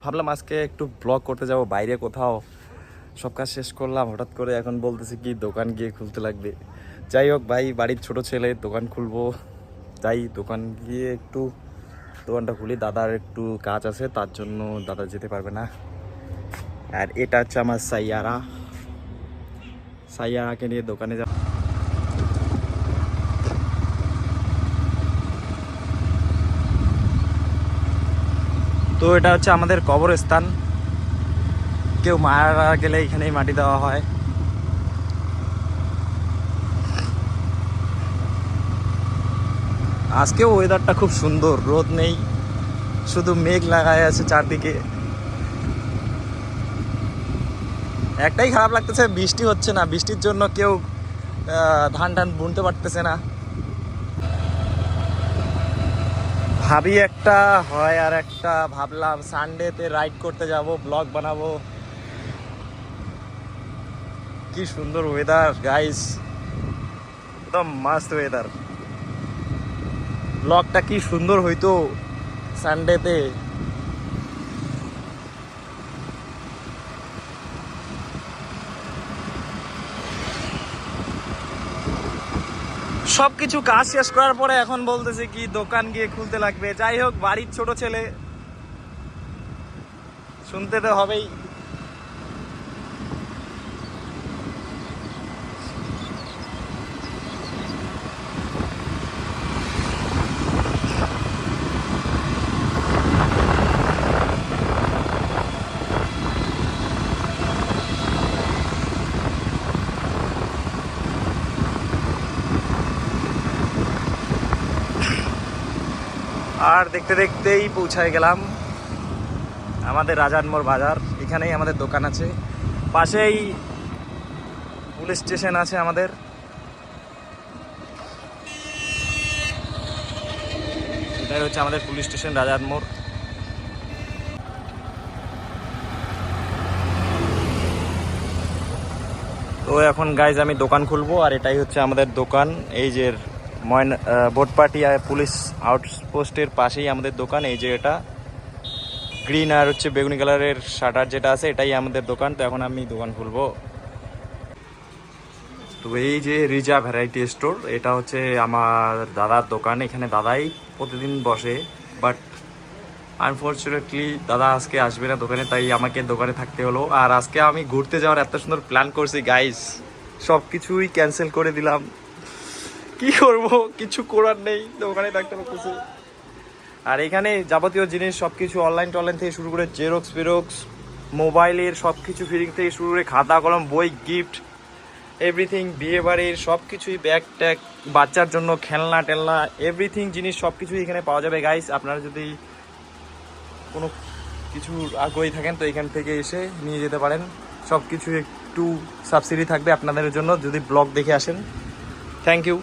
ভাবলাম আজকে একটু ব্লগ করতে যাব বাইরে কোথাও, সব কাজ শেষ করলাম, হঠাৎ করে এখন বলতেছি কি দোকান গিয়ে খুলতে লাগবে। যাই হোক ভাই, বাড়ির ছোট ছেলে, দোকান খুলবো, যাই দোকান গিয়ে একটু দোকানটা খুলি। দাদার একটু কাজ আছে, তার জন্য দাদা যেতে পারবে না। আর এটা হচ্ছে আমার সাইয়ারাকে নিয়ে দোকানে যাব। তো এটা হচ্ছে আমাদের কবরস্থান, কেউ মারা গেলে এখানেই মাটি দেওয়া হয়। আজকেও ওয়েদারটা খুব সুন্দর, রোদ নেই, শুধু মেঘ লাগায় আছে চারদিকে। একটাই খারাপ লাগতেছে, বৃষ্টি হচ্ছে না, বৃষ্টির জন্য কেউ ধান টান বুনতে পারতেছে না। ভাবি একটা হয়, আর একটা ভাবলাম সানডেতে রাইড করতে যাব, ব্লগ বানাবো। কি সুন্দর ওয়েদার গাইস, একদম মাস্ট ওয়েদার। ব্লগটা কি সুন্দর হইতো সানডেতে। সবকিছু কাজ শেষ করার পরে এখন বলতেছে কি দোকান গিয়ে খুলতে লাগবে। যাই হোক, বাড়ির ছোট ছেলে, শুনতে তো হবেই। আর দেখতে দেখতেই পৌঁছায় গেলাম আমাদের রাজারমোড় বাজার। এখানেই আমাদের দোকান আছে, পাশেই পুলিশ স্টেশন আছে আমাদের। এটাই হচ্ছে আমাদের পুলিশ স্টেশন রাজারমোড়। তো এখন গাইজ আমি দোকান খুলবো, আর এটাই হচ্ছে আমাদের দোকান। এই যে বোটপাটি পুলিশ আউটপোস্টের পাশেই আমাদের দোকান। এই যে এটা গ্রিন আর হচ্ছে বেগুনি কালারের শাটার যেটা আছে, এটাই আমাদের দোকান। তো এখন আমি দোকান খুলবো। তো এই যে রিজা ভ্যারাইটি স্টোর, এটা হচ্ছে আমার দাদার দোকান। এখানে দাদাই প্রতিদিন বসে, বাট আনফর্চুনেটলি দাদা আজকে আসবে না দোকানে, তাই আমাকে দোকানে থাকতে হলো। আর আজকে আমি ঘুরতে যাওয়ার এত সুন্দর প্ল্যান করছি গাইস, সব কিছুই ক্যান্সেল করে দিলাম। কি করব, কিছু করার নেই, দোকানে থাকতে পারতেছি। আর এখানে যাবতীয় জিনিস সব কিছু অনলাইন থেকে শুরু করে জেরক্স ফেরক্স, মোবাইলের সব কিছু ফিটিং থেকে শুরু করে খাতা কলম বই গিফট এভরিথিং, বিয়ে বাড়ির সব কিছুই, ব্যাগ ট্যাগ, বাচ্চার জন্য খেলনা টেলনা এভরিথিং জিনিস সব কিছুই এখানে পাওয়া যাবে গাইস। আপনারা যদি কোনো কিছুর আগ্রহী থাকেন তো এখান থেকে এসে নিয়ে যেতে পারেন। সব কিছু একটু সাবসিডি থাকবে আপনাদের জন্য যদি ব্লগ দেখে আসেন। Thank you.